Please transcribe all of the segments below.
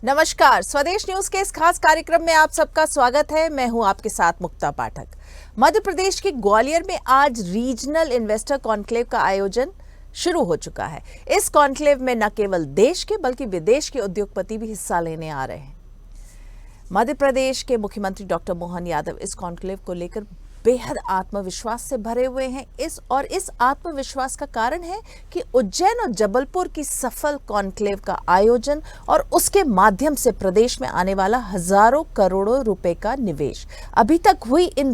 नमस्कार, स्वदेश न्यूज के इस खास कार्यक्रम में आप सबका स्वागत है। मैं हूं आपके साथ मुक्ता पाठक। मध्य प्रदेश के ग्वालियर में आज रीजनल इन्वेस्टर कॉन्क्लेव का आयोजन शुरू हो चुका है। इस कॉन्क्लेव में न केवल देश के बल्कि विदेश के उद्योगपति भी हिस्सा लेने आ रहे हैं। मध्य प्रदेश के मुख्यमंत्री डॉक्टर मोहन यादव इस कॉन्क्लेव को लेकर बेहद आत्मविश्वास से भरे हुए हैं। इस आत्मविश्वास का कारण है कि उज्जैन और जबलपुर की सफल कॉन्क्लेव का आयोजन और उसके माध्यम से प्रदेश में आने वाला हजारों करोड़ों रुपए का निवेश। अभी तक हुई इन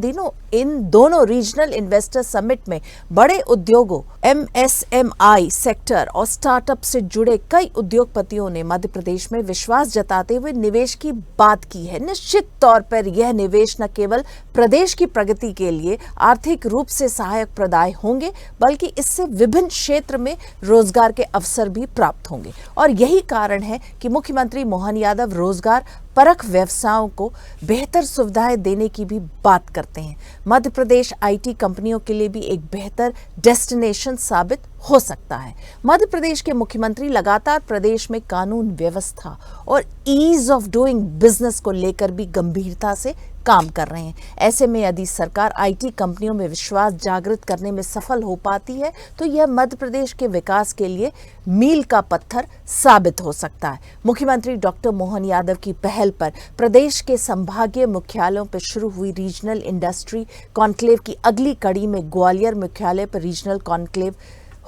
दोनों रीजनल इन्वेस्टर समिट में बड़े उद्योगों, MSMI सेक्टर और स्टार्टअप से जुड़े कई उद्योगपतियों ने मध्य प्रदेश में विश्वास जताते हुए निवेश की बात की है। निश्चित तौर पर यह निवेश न केवल प्रदेश की प्रगति के लिए आर्थिक रूप से सहायक प्रदाय होंगे, बल्कि इससे विभिन्न क्षेत्र में रोजगार के अवसर भी प्राप्त होंगे। और यही कारण है कि मुख्यमंत्री मोहन यादव रोजगार परख व्यवसायों को बेहतर सुविधाएं देने की भी बात करते हैं। मध्य प्रदेश IT कंपनियों के लिए भी एक बेहतर डेस्टिनेशन साबित हो सकता है। मध्य प्रदेश के मुख्यमंत्री लगातार प्रदेश में कानून व्यवस्था और ईज ऑफ डूइंग बिजनेस को लेकर भी गंभीरता से काम कर रहे हैं। ऐसे में यदि सरकार IT कंपनियों में विश्वास जागृत करने में सफल हो पाती है तो यह मध्य प्रदेश के विकास के लिए मील का पत्थर साबित हो सकता है। मुख्यमंत्री डॉक्टर मोहन यादव की पहल पर प्रदेश के संभागीय मुख्यालयों पर शुरू हुई रीजनल इंडस्ट्री कॉन्क्लेव की अगली कड़ी में ग्वालियर मुख्यालय पर रीजनल कॉन्क्लेव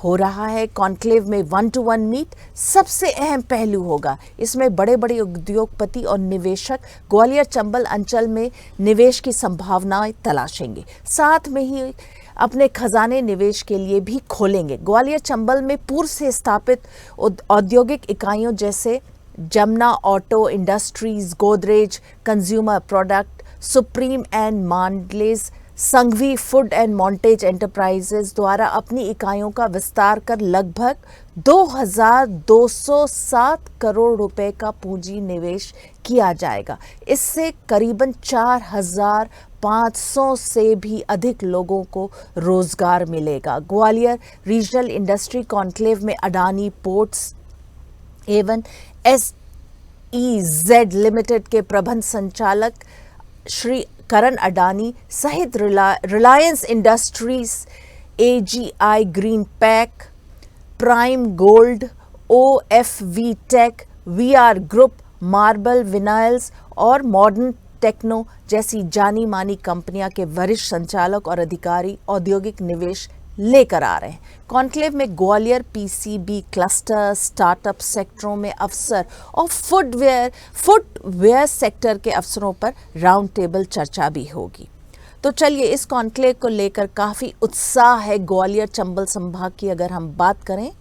हो रहा है। कॉन्क्लेव में 1-to-1 मीट सबसे अहम पहलू होगा। इसमें बड़े बड़े उद्योगपति और निवेशक ग्वालियर चंबल अंचल में निवेश की संभावनाएं तलाशेंगे, साथ में ही अपने खजाने निवेश के लिए भी खोलेंगे। ग्वालियर चंबल में पूर्व से स्थापित औद्योगिक इकाइयों जैसे Jamuna auto industries, Godrej consumer product, Supreme and Mondelez, Sanghvi food and Montage enterprises द्वारा अपनी इकाइयों का विस्तार कर लगभग 2207 करोड़ रुपए का पूंजी निवेश किया जाएगा। इससे करीबन 4500 से भी अधिक लोगों को रोजगार मिलेगा। ग्वालियर रीजनल इंडस्ट्री कॉन्क्लेव में अडानी पोर्ट्स एवं SEZ लिमिटेड के प्रबंध संचालक श्री करण अडानी सहित Reliance industries, AGI green pack, prime gold, OFV tech, VR group, marble vinyls और मॉडर्न टेक्नो जैसी जानी मानी कंपनियां के वरिष्ठ संचालक और अधिकारी औद्योगिक निवेश लेकर आ रहे हैं। कॉन्क्लेव में ग्वालियर PCB क्लस्टर, स्टार्टअप सेक्टरों में अवसर और फुटवेयर सेक्टर के अवसरों पर राउंड टेबल चर्चा भी होगी। तो चलिए, इस कॉन्क्लेव को लेकर काफी उत्साह है ग्वालियर चंबल संभाग की। अगर हम बात करें,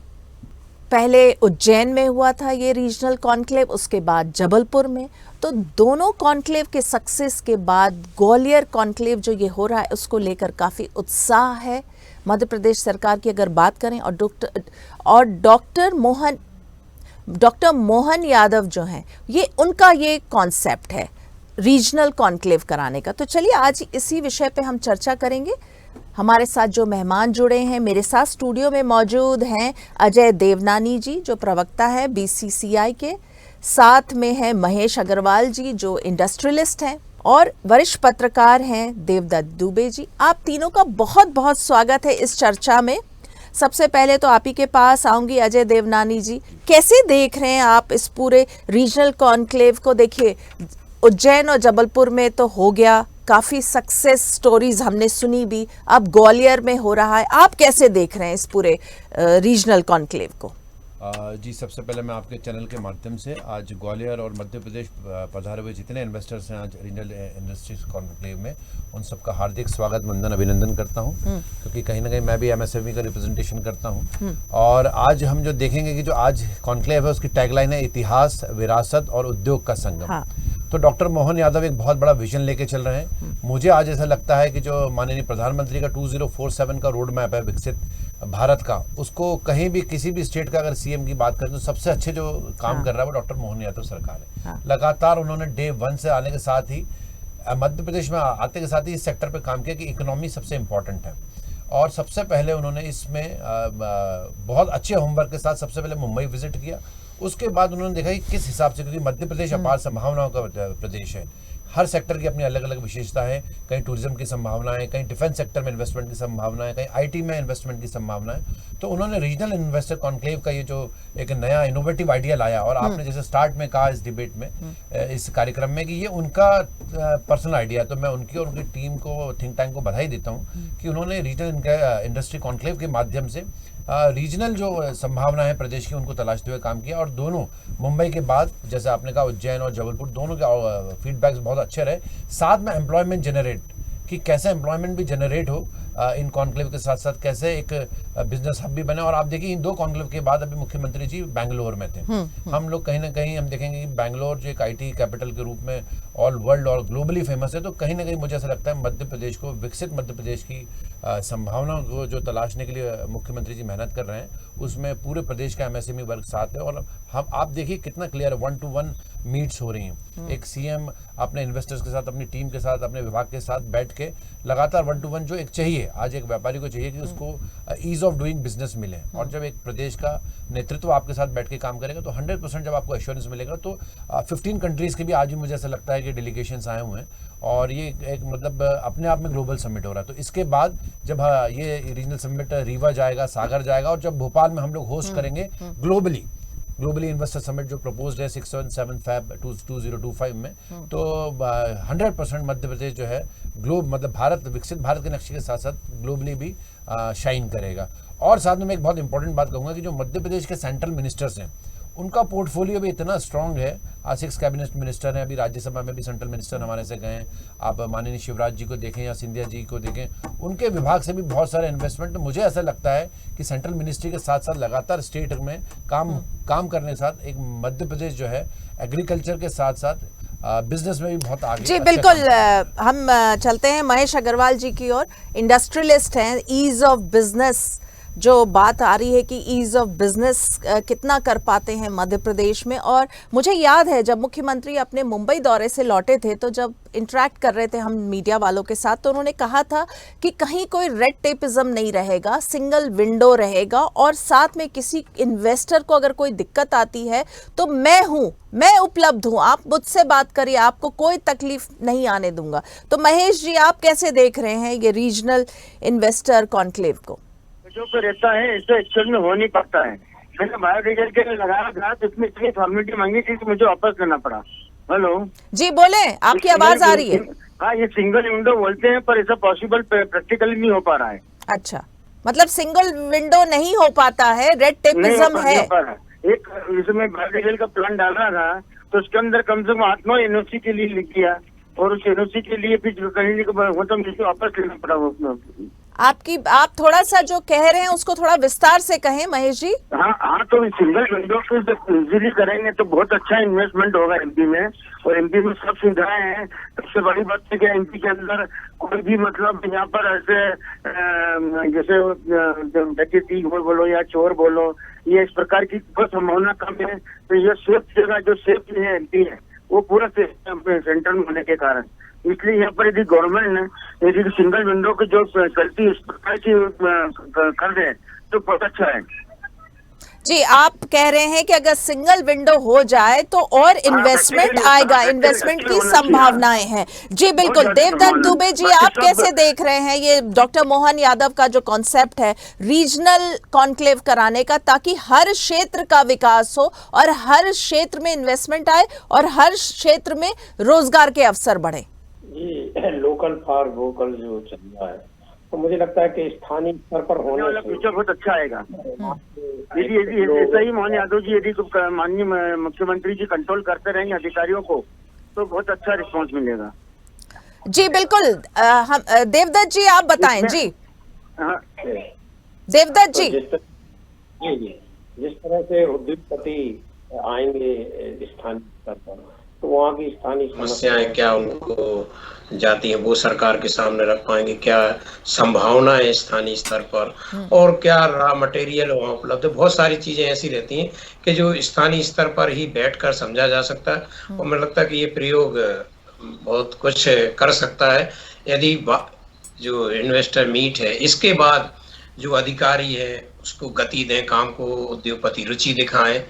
पहले उज्जैन में हुआ था ये रीजनल कॉन्क्लेव, उसके बाद जबलपुर में। तो दोनों कॉन्क्लेव के सक्सेस के बाद ग्वालियर कॉन्क्लेव जो ये हो रहा है उसको लेकर काफी उत्साह है। मध्य प्रदेश सरकार की अगर बात करें और डॉक्टर मोहन यादव जो हैं, उनका ये कॉन्सेप्ट है रीजनल कॉन्क्लेव कराने का। तो चलिए, आज इसी विषय पे हम चर्चा करेंगे। हमारे साथ जो मेहमान जुड़े हैं, मेरे साथ स्टूडियो में मौजूद हैं अजय देवनानी जी जो प्रवक्ता है BCCI के, साथ में है महेश अग्रवाल जी जो इंडस्ट्रियलिस्ट हैं, और वरिष्ठ पत्रकार हैं देवदत्त दुबे जी। आप तीनों का बहुत बहुत स्वागत है इस चर्चा में। सबसे पहले तो आप ही के पास आऊंगी अजय देवनानी जी, कैसे देख रहे हैं आप इस पूरे रीजनल कॉन्क्लेव को? देखिए, उज्जैन और जबलपुर में तो हो गया, काफी सक्सेस स्टोरीज हमने सुनी भी, अब ग्वालियर में हो रहा है। आप कैसे देख रहे हैं इस पूरे रीजनल कॉन्क्लेव को? जी, सबसे पहले मैं आपके चैनल के माध्यम से आज ग्वालियर और मध्य प्रदेश पधारे हुए जितने इन्वेस्टर्स हैं आज रीजनल इंडस्ट्रीज कॉन्क्लेव में, उन सबका हार्दिक स्वागत, वंदन, अभिनंदन करता हूं, क्योंकि कहीं ना कहीं मैं भी MSME का रिप्रेजेंटेशन करता हूं। और आज हम जो देखेंगे कि जो आज कॉन्क्लेव है उसकी टैगलाइन है इतिहास, विरासत और उद्योग का संगम। हाँ। तो डॉक्टर मोहन यादव एक बहुत बड़ा विजन लेके चल रहे हैं। मुझे आज ऐसा लगता है कि जो माननीय प्रधानमंत्री का 2047 का रोड मैप है विकसित भारत का, उसको कहीं भी किसी भी स्टेट का अगर CM की बात करें तो सबसे अच्छे जो काम कर रहा है वो डॉक्टर मोहन यादव सरकार है। लगातार उन्होंने डे 1 से आने के साथ ही मध्य प्रदेश में आते के साथ ही इस सेक्टर पे काम किया कि इकोनॉमी सबसे इम्पोर्टेंट है। और सबसे पहले उन्होंने इसमें बहुत अच्छे होमवर्क के साथ सबसे पहले मुंबई विजिट किया उसके बाद उन्होंने देखा कि किस हिसाब से, क्योंकि मध्य प्रदेश अपार संभावनाओं का प्रदेश है, हर सेक्टर की अपनी अलग अलग विशेषता है, कहीं टूरिज्म की संभावना है, कहीं डिफेंस सेक्टर में इन्वेस्टमेंट की संभावना है, कहीं आईटी में इन्वेस्टमेंट की संभावना है। तो उन्होंने रीजनल इन्वेस्टर कॉन्क्लेव का ये जो एक नया इनोवेटिव आइडिया लाया, और आपने जैसे स्टार्ट में कहा इस डिबेट में, इस कार्यक्रम में, कि ये उनका पर्सनल आइडिया है, तो मैं उनकी और उनकी टीम को, थिंक टैंक को बधाई देता हूँ कि उन्होंने रीजनल इंडस्ट्री कॉन्क्लेव के माध्यम से रीजनल जो संभावना है प्रदेश की उनको तलाशते हुए काम किया। और दोनों, मुंबई के बाद जैसे आपने कहा उज्जैन और जबलपुर, दोनों के फीडबैक्स बहुत अच्छे रहे। साथ में एम्प्लॉयमेंट जनरेट, कि कैसे एम्प्लॉयमेंट भी जनरेट हो इन कॉन्क्लेव के साथ साथ, कैसे एक बिजनेस हब भी बने। और आप देखिए इन 2 कॉन्क्लेव के बाद अभी मुख्यमंत्री जी बेंगलोर में थे। हम लोग कहीं ना कहीं हम देखेंगे कि बेंगलोर जो एक आईटी कैपिटल के रूप में ऑल वर्ल्ड और ग्लोबली फेमस है, तो कहीं ना कहीं मुझे ऐसा लगता है मध्य प्रदेश को, विकसित मध्य प्रदेश की संभावनाओं को जो तलाशने के लिए मुख्यमंत्री जी मेहनत कर रहे हैं, उसमें पूरे प्रदेश का एमएसएमई वर्ग साथ है। और हम, आप देखिए कितना क्लियर है, 1-to-1 मीट्स हो रही हैं। एक सीएम अपने इन्वेस्टर्स के साथ, अपनी टीम के साथ, अपने विभाग के साथ बैठ के लगातार 1-to-1 जो एक चाहिए, आज एक व्यापारी को चाहिए कि उसको ईज ऑफ डूइंग बिजनेस मिले। और जब एक प्रदेश का नेतृत्व आपके साथ बैठ के काम करेगा तो 100% जब आपको एश्योरेंस मिलेगा। तो 15 कंट्रीज के भी आज भी मुझे ऐसा लगता है कि डेलीगेशंस आए हुए हैं, और ये एक मतलब अपने आप में ग्लोबल समिट हो रहा है। तो इसके बाद जब ये रीजनल समिट रीवा जाएगा, सागर जाएगा, और जब भोपाल में हम लोग होस्ट करेंगे ग्लोबली इन्वेस्टर समिट जो प्रपोज्ड है 6-7 Feb 2025 में, तो 100% मध्य प्रदेश जो है मतलब भारत, विकसित भारत के नक्शे के साथ साथ ग्लोबली भी शाइन करेगा। और साथ में मैं एक बहुत इंपॉर्टेंट बात कहूँगा कि जो मध्य प्रदेश के सेंट्रल मिनिस्टर्स हैं, उनका पोर्टफोलियो भी इतना स्ट्रांग है। 6 कैबिनेट मिनिस्टर हैं, अभी राज्यसभा में भी सेंट्रल मिनिस्टर हमारे से गए हैं। आप माननीय शिवराज जी को देखें या सिंधिया जी को देखें, उनके विभाग से भी बहुत सारे इन्वेस्टमेंट। मुझे ऐसा लगता है कि सेंट्रल मिनिस्ट्री के साथ साथ लगातार स्टेट में काम करने के साथ एक मध्य प्रदेश जो है एग्रीकल्चर के साथ साथ बिजनेस में भी बहुत आगे। जी बिल्कुल, हम चलते हैं महेश अग्रवाल जी की ओर। इंडस्ट्रियलिस्ट हैं, ईज ऑफ बिजनेस जो बात आ रही है कि ईज ऑफ बिजनेस कितना कर पाते हैं मध्य प्रदेश में। और मुझे याद है जब मुख्यमंत्री अपने मुंबई दौरे से लौटे थे, तो जब इंटरेक्ट कर रहे थे हम मीडिया वालों के साथ, तो उन्होंने कहा था कि कहीं कोई रेड टेपिज्म नहीं रहेगा, सिंगल विंडो रहेगा, और साथ में किसी इन्वेस्टर को अगर कोई दिक्कत आती है तो मैं उपलब्ध हूं, आप मुझसे बात करिए, आपको कोई तकलीफ नहीं आने दूंगा। तो महेश जी, आप कैसे देख रहे हैं ये रीजनल इन्वेस्टर कॉन्क्लेव को? जो तो रहता है इससे एक्चुअल में हो नहीं पाता है। मैंने बायोडीजल के लिए लगाया था, तो इसमें इतनी फॉर्मेलिटी मांगी थी कि मुझे वापस करना पड़ा। हेलो जी बोले, आपकी आवाज आ रही है। हाँ, ये सिंगल विंडो बोलते हैं, पर ऐसा पॉसिबल प्रैक्टिकली नहीं हो पा रहा है। अच्छा, मतलब सिंगल विंडो नहीं हो पाता है, रेड टेपिज्म है। एक इसमें बायोडीजल का प्लान डालना था, तो उसके अंदर कम से कम 8-9 एनओसी के लिए लिख दिया, और उस एनओसी के लिए फिर करने के बाद तो मुझे वापस लेना पड़ा। आप थोड़ा सा जो कह रहे हैं उसको थोड़ा विस्तार से कहें महेश जी। हाँ, तो सिंगल विंडो को इजीली करेंगे तो बहुत अच्छा इन्वेस्टमेंट होगा एमपी में, और एमपी में सब सुविधाएं हैं। सबसे बड़ी बात है कि एमपी के अंदर कोई भी मतलब यहाँ पर ऐसे जैसे डकैती बोलो या चोर बोलो, ये इस प्रकार की बहुत संभावना कम है। तो ये सेफ जगह जो सेफ है एमपी है, वो पूरा सेंटर में होने के कारण, इसलिए यहाँ पर यदि गवर्नमेंट ने यदि सिंगल विंडो की जो गलती इस प्रकार की कर दे तो बहुत अच्छा है। जी, आप कह रहे हैं कि अगर सिंगल विंडो हो जाए तो और इन्वेस्टमेंट आएगा, इन्वेस्टमेंट की संभावनाएं हैं। जी बिल्कुल। देवदत्त दुबे जी, आप कैसे देख रहे हैं ये डॉक्टर मोहन यादव का जो कॉन्सेप्ट है रीजनल कॉन्क्लेव कराने का, ताकि हर क्षेत्र का विकास हो और हर क्षेत्र में इन्वेस्टमेंट आए और हर क्षेत्र में रोजगार के अवसर बढ़े? जी, लोकल फॉर वोकल जो चल रहा है, तो मुझे लगता है कि स्थानीय स्तर पर होने वाला फ्यूचर बहुत अच्छा आएगा। यदि ऐसा ही मोहन यादव जी यदि माननीय मुख्यमंत्री जी कंट्रोल करते रहेंगे अधिकारियों को, तो बहुत अच्छा रिस्पांस मिलेगा। जी बिल्कुल। हम देवदत्त जी आप बताएं। जी देवदत्त जी। जिस तरह से उद्योगपति आएंगे स्थानीय स्तर पर, तो वहाँ की स्थानीय समस्याएं क्या उनको जाती हैं वो सरकार के सामने रख पाएंगे, क्या संभावना है स्थानीय स्तर पर, और क्या रॉ मटेरियल वहाँ उपलब्ध है। बहुत सारी चीजें ऐसी रहती हैं कि जो स्थानीय स्तर पर ही बैठकर समझा जा सकता है, और मुझे लगता है कि ये प्रयोग बहुत कुछ कर सकता है यदि जो इन्वेस्टर मीट है इसके बाद जो अधिकारी है उसको गति दें, काम को उद्योगपति रुचि दिखाएं,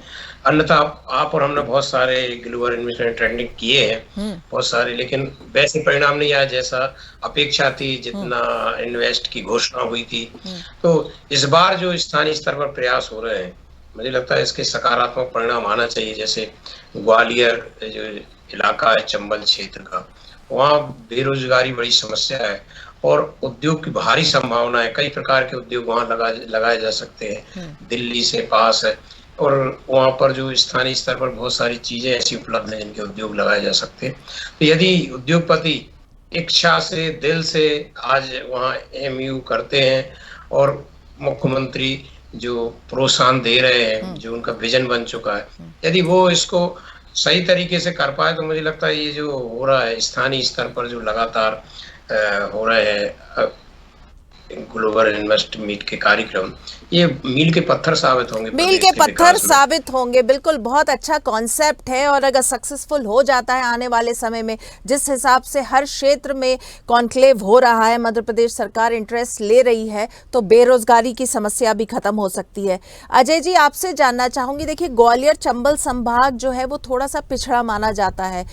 अन्यथा आप और हमने बहुत सारे ग्लोबल इन्वेस्टमेंट ट्रेंडिंग किए हैं, बहुत सारे, लेकिन वैसे परिणाम नहीं आया जैसा अपेक्षा थी, जितना इन्वेस्ट की घोषणा हुई थी। तो इस बार जो स्थानीय स्तर पर प्रयास हो रहे हैं, मुझे लगता है इसके सकारात्मक परिणाम आना चाहिए। जैसे ग्वालियर जो इलाका है चंबल क्षेत्र का, वहाँ बेरोजगारी बड़ी समस्या है और उद्योग की भारी संभावना है। कई प्रकार के उद्योग वहाँ लगाए जा सकते हैं, दिल्ली से पास है और वहाँ पर जो स्थानीय स्तर पर बहुत सारी चीजें ऐसी उपलब्ध हैं जिनके उद्योग लगाए जा सकते हैं। तो यदि उद्योगपति इच्छा से, दिल से आज वहाँ एमयू करते हैं और मुख्यमंत्री जो प्रोत्साहन दे रहे हैं, जो उनका विजन बन चुका है, यदि वो इसको सही तरीके से कर पाए तो मुझे लगता है ये जो हो रहा है स्थानीय स्तर पर जो लगातार हो रहे हैं ग्लोबल इन्वेस्ट मीट के कार्यक्रम, ये मील के पत्थर साबित होंगे, मील के पत्थर साबित होंगे। बिल्कुल, बहुत अच्छा कॉन्सेप्ट है और अगर सक्सेसफुल हो जाता है आने वाले समय में, जिस हिसाब से हर क्षेत्र में कॉन्क्लेव हो रहा है, मध्य प्रदेश सरकार इंटरेस्ट ले रही है, तो बेरोजगारी की समस्या भी खत्म हो सकती है। अजय जी, आपसे जानना चाहूंगी, देखिए ग्वालियर चंबल संभाग जो है वो थोड़ा सा पिछड़ा माना जाता है।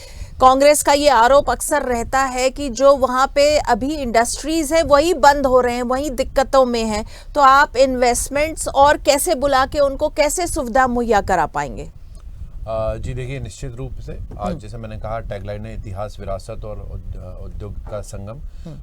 कांग्रेस का ये आरोप अक्सर रहता है कि जो वहाँ पे अभी इंडस्ट्रीज है वही बंद हो रहे हैं, वही दिक्कतों में हैं। तो आप इन्वेस्टमेंट्स और कैसे बुला के उनको कैसे सुविधा मुहैया करा पाएंगे? जी देखिए, निश्चित रूप से आज जैसे मैंने कहा टैगलाइन है इतिहास, विरासत और उद्योग का संगम।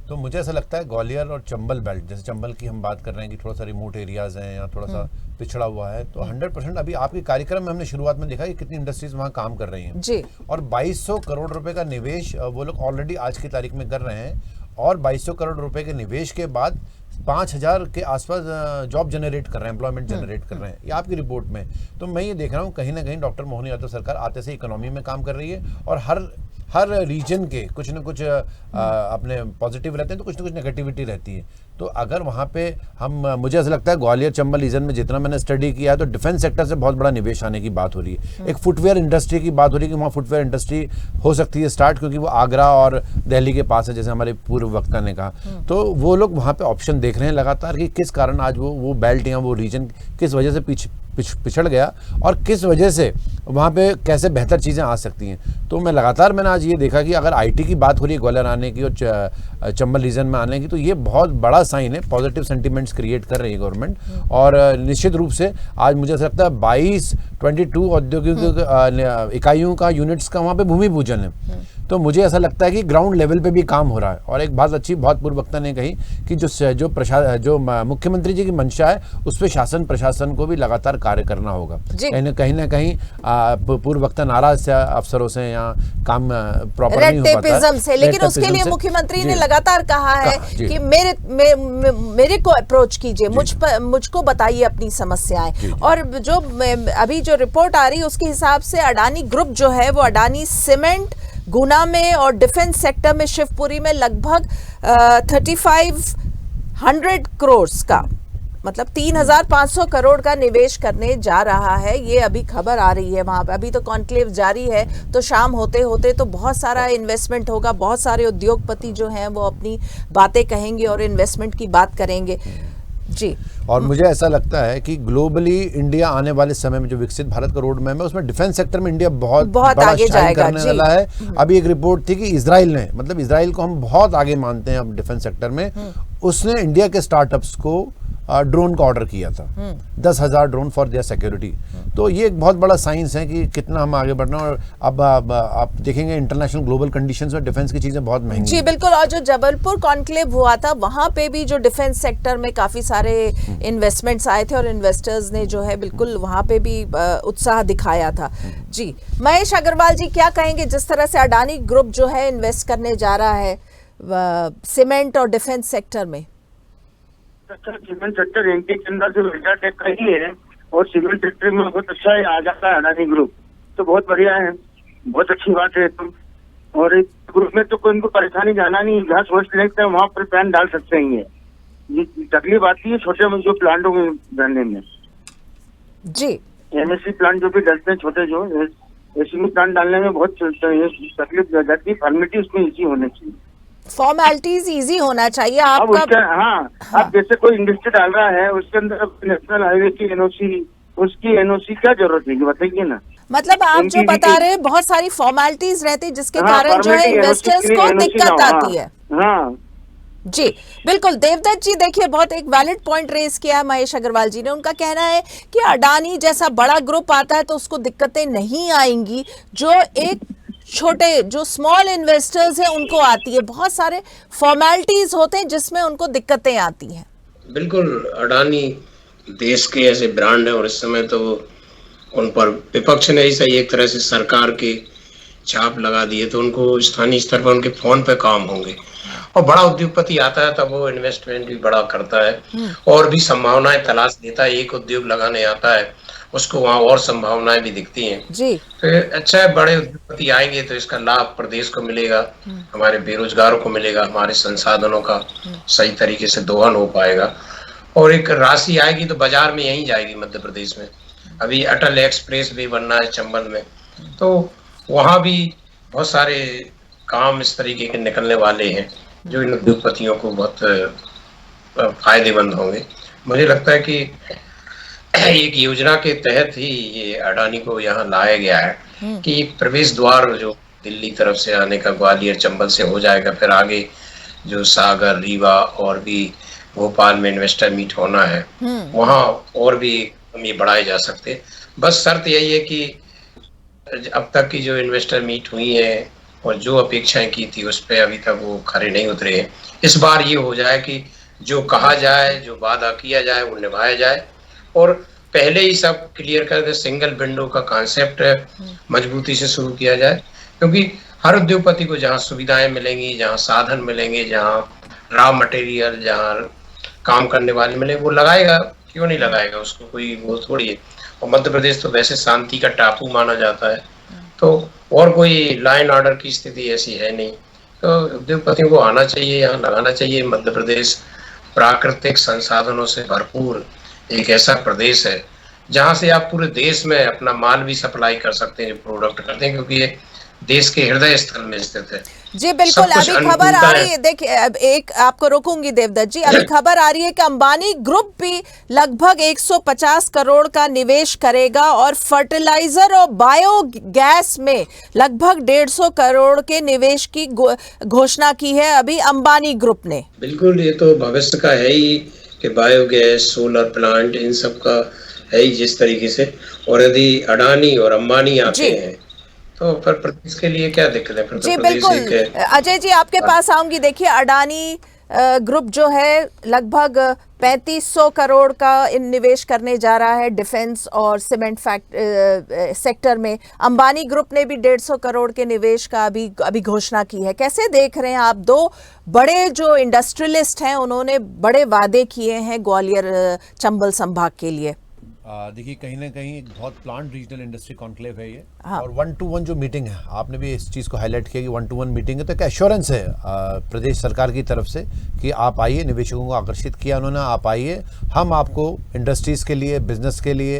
तो मुझे ऐसा लगता है ग्वालियर और चंबल बेल्ट, जैसे चंबल की हम बात कर रहे हैं कि थोड़ा सा रिमोट एरियाज हैं या थोड़ा सा पिछड़ा हुआ है, तो 100% अभी आपके कार्यक्रम में हमने शुरुआत में देखा कि कितनी इंडस्ट्रीज वहाँ काम कर रही हैं जी। और 2200 करोड़ रुपए का निवेश वो लोग ऑलरेडी आज की तारीख में कर रहे हैं और 2200 करोड़ रुपए के निवेश के बाद 5000 के आसपास जॉब जनरेट कर रहे हैं, एम्प्लॉयमेंट जनरेट कर रहे हैं, ये आपकी रिपोर्ट में। तो मैं ये देख रहा हूँ कहीं ना कहीं डॉक्टर मोहन यादव सरकार आते से इकोनॉमी में काम कर रही है और हर रीजन के कुछ न कुछ अपने पॉजिटिव रहते हैं तो कुछ न कुछ नेगेटिविटी रहती है। तो अगर वहाँ पे मुझे ऐसा लगता है ग्वालियर चंबल रीजन में जितना मैंने स्टडी किया है तो डिफेंस सेक्टर से बहुत बड़ा निवेश आने की बात हो रही है। एक फुटवेयर इंडस्ट्री की बात हो रही है कि वहाँ फुटवेयर इंडस्ट्री हो सकती है स्टार्ट, क्योंकि वो आगरा और दिल्ली के पास है, जैसे हमारे पूर्व वक्ता ने कहा। तो वो लोग वहाँ पे ऑप्शन देख रहे हैं लगातार कि किस कारण आज वो बेल्ट या वो रीजन किस वजह से पिछड़ गया और किस वजह से वहाँ पे कैसे बेहतर चीज़ें आ सकती हैं। तो मैंने आज ये देखा कि अगर आईटी की बात हो रही है ग्वालियर आने की और चंबल रीजन में आने की, तो ये बहुत बड़ा साइन है, पॉजिटिव सेंटिमेंट्स क्रिएट कर रही है गवर्नमेंट। और निश्चित रूप से आज मुझे ऐसा लगता है 22 औद्योगिक इकाइयों का, यूनिट्स का वहाँ पे भूमि पूजन है। तो मुझे ऐसा लगता है कि ग्राउंड लेवल पे भी काम हो रहा है। और एक बात अच्छी बहुत पूर्व वक्ता ने कही कि जो मुख्यमंत्री जी की मंशा है उस पर शासन प्रशासन को भी लगातार कार्य करना होगा। कहीं ना कहीं पूर्व वक्ता नाराज थे अफसरों से या काम प्रॉपर नहीं हो पाता से, लेकिन उसके लिए मुख्यमंत्री ने लगातार कहा है कि मेरे को अप्रोच कीजिए, मुझको बताइए अपनी समस्याएं। और जो अभी जो रिपोर्ट आ रही है उसके हिसाब से अडानी ग्रुप जो है वो अडानी सीमेंट गुना में और डिफेंस सेक्टर में शिवपुरी में लगभग 3500 करोड़ का, मतलब 3500 करोड़ का निवेश करने जा रहा है। ये अभी खबर आ रही है वहां पे। अभी तो कॉन्क्लेव जारी है, तो शाम होते होते तो बहुत सारा इन्वेस्टमेंट होगा, बहुत सारे उद्योगपति जो हैं वो अपनी बातें कहेंगे और इन्वेस्टमेंट की बात करेंगे जी। और मुझे ऐसा लगता है कि ग्लोबली इंडिया आने वाले समय में जो विकसित भारत का रोड मैप है उसमें डिफेंस सेक्टर में इंडिया बहुत बड़ा आगे जाएगा करने वाला है। अभी एक रिपोर्ट थी कि इजराइल ने, मतलब इजराइल को हम बहुत आगे मानते हैं अब डिफेंस सेक्टर में, उसने इंडिया के स्टार्टअप्स को ड्रोन का ऑर्डर किया था, 10,000 ड्रोन फॉर देयर सिक्योरिटी। तो ये एक बहुत बड़ा साइंस है कि कितना हम आगे बढ़ रहे हैं। और अब आप देखेंगे इंटरनेशनल ग्लोबल कंडीशंस में डिफेंस की चीजें बहुत महंगी जी बिल्कुल। और जो जबलपुर कॉन्क्लेव हुआ था वहां पे भी जो डिफेंस सेक्टर में काफी सारे इन्वेस्टमेंट्स आए थे और इन्वेस्टर्स ने जो है बिल्कुल वहां पे भी उत्साह दिखाया था जी। महेश अग्रवाल जी, क्या कहेंगे जिस तरह से अडानी ग्रुप जो है इन्वेस्ट करने जा रहा है सीमेंट और डिफेंस सेक्टर में? अच्छा, सीमेंट सेक्टर एमपी के अंदर जो अल्ट्राटेक का ही है और सीमेंट सेक्टर में बहुत अच्छा आ जाता है अडानी ग्रुप, तो बहुत बढ़िया है, बहुत अच्छी बात है। तो और इस ग्रुप में तो कोई इनको परेशानी जाना नहीं, जहाँ सोच लेते हैं वहाँ पर प्लान डाल सकते हैं। ये तकलीफ आती है छोटे में जो प्लांटों में डालने में जी। एमएससी प्लांट जो भी डालते हैं छोटे, जो एसएमई प्लांट डालने में बहुत तकलीफ जाती है। फॉर्मेलिटी उसमें इजी होनी चाहिए, फॉर्मेलिटीज इजी होना चाहिए आपका। अब जैसे कोई इंडस्ट्री डाल रहा है उसके अंदर नेशनल हाईवे की एनओसी उसकी एनओसी क्या जरूरत है बताइए ना। मतलब आप जो बता रहे हैं बहुत सारी फॉर्मेलिटीज रहती है जिसके कारण जो है इन्वेस्टर्स को दिक्कत आती है। हाँ जी बिल्कुल देवदत्त जी, देखिए बहुत एक वैलिड पॉइंट रेज किया है महेश अग्रवाल जी ने। उनका कहना है कि अडानी जैसा बड़ा ग्रुप आता है तो उसको दिक्कतें नहीं आएंगी, जो एक छोटे जो स्मॉल इन्वेस्टर्स हैं उनको आती है। बहुत सारे फॉर्मेलिटीज होते हैं जिसमें उनको दिक्कतें आती हैं। बिल्कुल, अडानी देश के ऐसे ब्रांड है और इस समय तो उन पर विपक्ष ने ही सही एक तरह से सरकार की छाप लगा दी है, तो उनको स्थानीय स्तर पर उनके फोन पे काम होंगे। और बड़ा उद्योगपति आता है तब वो इन्वेस्टमेंट भी बड़ा करता है और भी संभावनाएं तलाश देता है। एक उद्योग लगाने आता है उसको वहाँ और संभावनाएं भी दिखती हैं जी। तो अच्छा है, बड़े उद्योगपति आएंगे तो इसका लाभ प्रदेश को मिलेगा, हमारे बेरोजगारों को मिलेगा, हमारे संसाधनों का सही तरीके से दोहन हो पाएगा और एक राशि आएगी तो बाजार में यहीं जाएगी मध्य प्रदेश में। अभी अटल एक्सप्रेस भी बनना है चंबल में, तो वहाँ भी बहुत सारे काम इस तरीके के निकलने वाले हैं जो इन उद्योगपतियों को बहुत फायदेमंद होंगे। मुझे लगता है कि एक योजना के तहत ही ये अडानी को यहाँ लाया गया है कि प्रवेश द्वार जो दिल्ली तरफ से आने का ग्वालियर चंबल से हो जाएगा, फिर आगे जो सागर रीवा और भी भोपाल में इन्वेस्टर मीट होना है वहाँ और भी हम ये बढ़ाए जा सकते। बस शर्त यही है कि अब तक की जो इन्वेस्टर मीट हुई है और जो अपेक्षाएं की थी उस पर अभी तक वो खरे नहीं उतरे हैं। इस बार ये हो जाए कि जो कहा जाए, जो वादा किया जाए वो निभाया जाए और पहले ही सब क्लियर कर दे। सिंगल विंडो का कॉन्सेप्ट मजबूती से शुरू किया जाए, क्योंकि हर उद्योगपति को जहाँ सुविधाएं मिलेंगी, जहाँ साधन मिलेंगे, जहाँ रॉ मटेरियल, जहाँ काम करने वाले मिले वो लगाएगा, क्यों नहीं लगाएगा, उसको कोई वो थोड़ी है। और मध्य प्रदेश तो वैसे शांति का टापू माना जाता है, तो और कोई लाइन ऑर्डर की स्थिति ऐसी है नहीं, तो उद्योगपतियों को आना चाहिए, यहाँ लगाना चाहिए। मध्य प्रदेश प्राकृतिक संसाधनों से भरपूर एक ऐसा प्रदेश है जहाँ से आप पूरे देश में अपना माल भी सप्लाई कर सकते हैं, जो प्रोडक्ट करते हैं, क्योंकि ये देश के हृदय स्थल में स्थित है। जी बिल्कुल, अभी खबर आ रही है, देखिए अब एक आपको रोकूंगी देवदत्त जी, अभी खबर आ रही है कि अंबानी ग्रुप भी लगभग 150 करोड़ का निवेश करेगा और फर्टिलाइजर और बायोगैस में लगभग 150 करोड़ के निवेश की घोषणा की है अभी अंबानी ग्रुप ने। बिल्कुल, ये तो भविष्य का है ही कि बायोगैस, सोलर प्लांट, इन सब का है ही जिस तरीके से। और यदि अडानी और अंबानी आते हैं तो फिर प्रदेश के लिए क्या दिक्कत है? जी बिल्कुल, अजय जी आपके पास आऊंगी। देखिए अडानी ग्रुप जो है लगभग 3500 करोड़ का निवेश करने जा रहा है डिफेंस और सीमेंट सेक्टर में। अंबानी ग्रुप ने भी 150 करोड़ के निवेश का अभी घोषणा की है। कैसे देख रहे हैं आप? दो बड़े जो इंडस्ट्रियलिस्ट हैं उन्होंने बड़े वादे किए हैं ग्वालियर चंबल संभाग के लिए। देखिए कहीं ना कहीं एक बहुत प्लांट रीजनल इंडस्ट्री कॉन्क्लेव है ये। हाँ। और 1-to-1 जो मीटिंग है, आपने भी इस चीज़ को हाईलाइट किया कि 1-to-1 मीटिंग है, तो एक एश्योरेंस है प्रदेश सरकार की तरफ से कि आप आइए, निवेशकों को आकर्षित किया उन्होंने, आप आइए, हम आपको इंडस्ट्रीज़ के लिए, बिजनेस के लिए,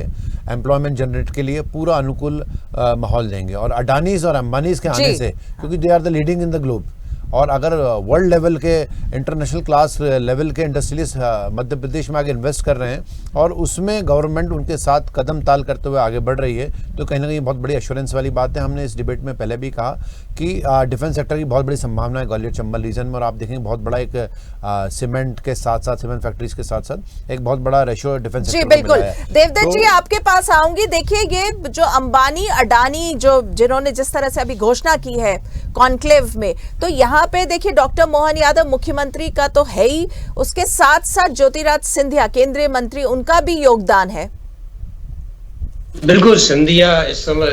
एम्प्लॉयमेंट जनरेट के लिए पूरा अनुकूल माहौल देंगे। और अडानीज और अंबानीज के आने से, क्योंकि they are the leading in the globe, और अगर वर्ल्ड लेवल के, इंटरनेशनल क्लास लेवल के इंडस्ट्रियलिस्ट मध्य प्रदेश में आगे इन्वेस्ट कर रहे हैं और उसमें गवर्नमेंट उनके साथ कदम ताल करते हुए आगे बढ़ रही है, तो कहीं ना कहीं बहुत बड़ी एश्योरेंस वाली बात है। हमने इस डिबेट में पहले भी कहा कि डिफेंस सेक्टर की बहुत बड़ी संभावना है ग्वालियर चंबल रीजन में, और आप देखेंगे बहुत बड़ा एक सीमेंट के साथ साथ, सीमेंट फैक्ट्रीज के साथ साथ एक बहुत बड़ा रेशियो डिफेंस जी बिल्कुल। देवदत्त जी आपके पास आऊंगी। देखिए ये जो अंबानी अडानी जो जिन्होंने जिस तरह से अभी घोषणा की है कॉन्क्लेव में, तो यहाँ पे देखिए डॉक्टर मोहन यादव मुख्यमंत्री का तो है ही, उसके साथ साथ ज्योतिरादित्य सिंधिया केंद्रीय मंत्री, उनका भी योगदान है। बिल्कुल, सिंधिया इस समय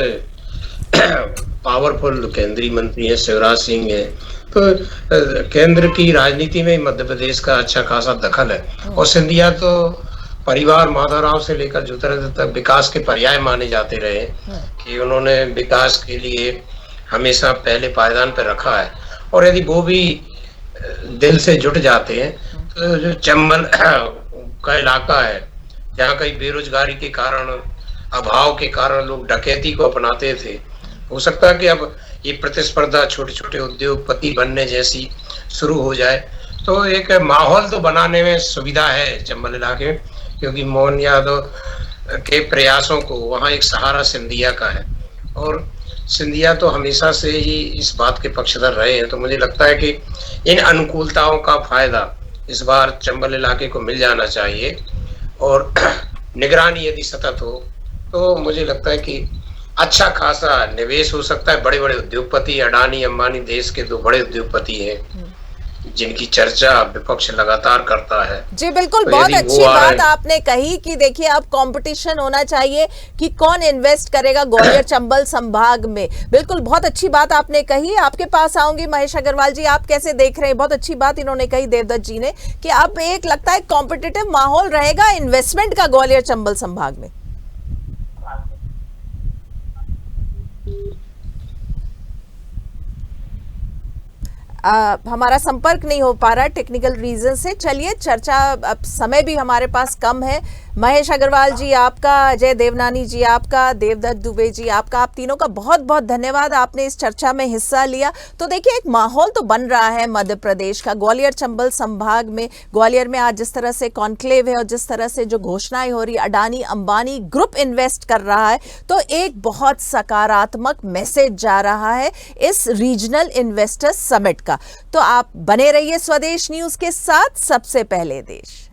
पावरफुल केंद्रीय मंत्री है, शिवराज सिंह है, तो केंद्र की राजनीति में मध्य प्रदेश का अच्छा खासा दखल है। और सिंधिया तो परिवार माधवराव से लेकर ज्योतिरादित्य तक विकास के पर्याय माने जाते रहे कि उन्होंने विकास के लिए हमेशा पहले पायदान पर रखा है। और यदि वो भी दिल से जुट जाते हैं तो जो चंबल का इलाका है जहाँ कई बेरोजगारी के कारण, अभाव के कारण लोग डकैती को अपनाते थे, हो सकता है कि अब ये प्रतिस्पर्धा छोटे छोटे उद्योगपति बनने जैसी शुरू हो जाए, तो एक माहौल तो बनाने में सुविधा है चंबल इलाके में, क्योंकि मोहन यादव के प्रयासों को वहाँ एक सहारा सिंधिया का है, और सिंधिया तो हमेशा से ही इस बात के पक्षधर रहे हैं। तो मुझे लगता है कि इन अनुकूलताओं का फायदा इस बार चंबल इलाके को मिल जाना चाहिए, और निगरानी यदि सतत हो तो मुझे लगता है कि अच्छा खासा निवेश हो सकता है। बड़े बड़े उद्योगपति, अडानी अंबानी देश के 2 बड़े उद्योगपति हैं जिनकी चर्चा विपक्ष लगातार करता है। जी बिल्कुल, तो बहुत यदि अच्छी वो आ रहे बात आपने कही कि देखिए अब कंपटीशन होना चाहिए कि कौन इन्वेस्ट करेगा ग्वालियर चंबल संभाग में। बिल्कुल, बहुत अच्छी बात आपने कही। आपके पास आऊंगी महेश अग्रवाल जी, आप कैसे देख रहे हैं? बहुत अच्छी बात इन्होंने कही देवदत्त जी ने कि अब एक लगता है कॉम्पिटिटिव माहौल रहेगा इन्वेस्टमेंट का ग्वालियर चंबल संभाग में। हमारा संपर्क नहीं हो पा रहा टेक्निकल रीजन से। चलिए, चर्चा अब समय भी हमारे पास कम है। महेश अग्रवाल जी आपका, अजय देवनानी जी आपका, देवदत्त दुबे जी आपका, आप तीनों का बहुत बहुत धन्यवाद, आपने इस चर्चा में हिस्सा लिया। तो देखिए, एक माहौल तो बन रहा है मध्य प्रदेश का, ग्वालियर चंबल संभाग में। ग्वालियर में आज जिस तरह से कॉन्क्लेव है और जिस तरह से जो घोषणाएं हो रही, अडानी अंबानी ग्रुप इन्वेस्ट कर रहा है, तो एक बहुत सकारात्मक मैसेज जा रहा है इस रीजनल इन्वेस्टर्स समिट का। तो आप बने रहिए स्वदेश न्यूज के साथ, सबसे पहले देश।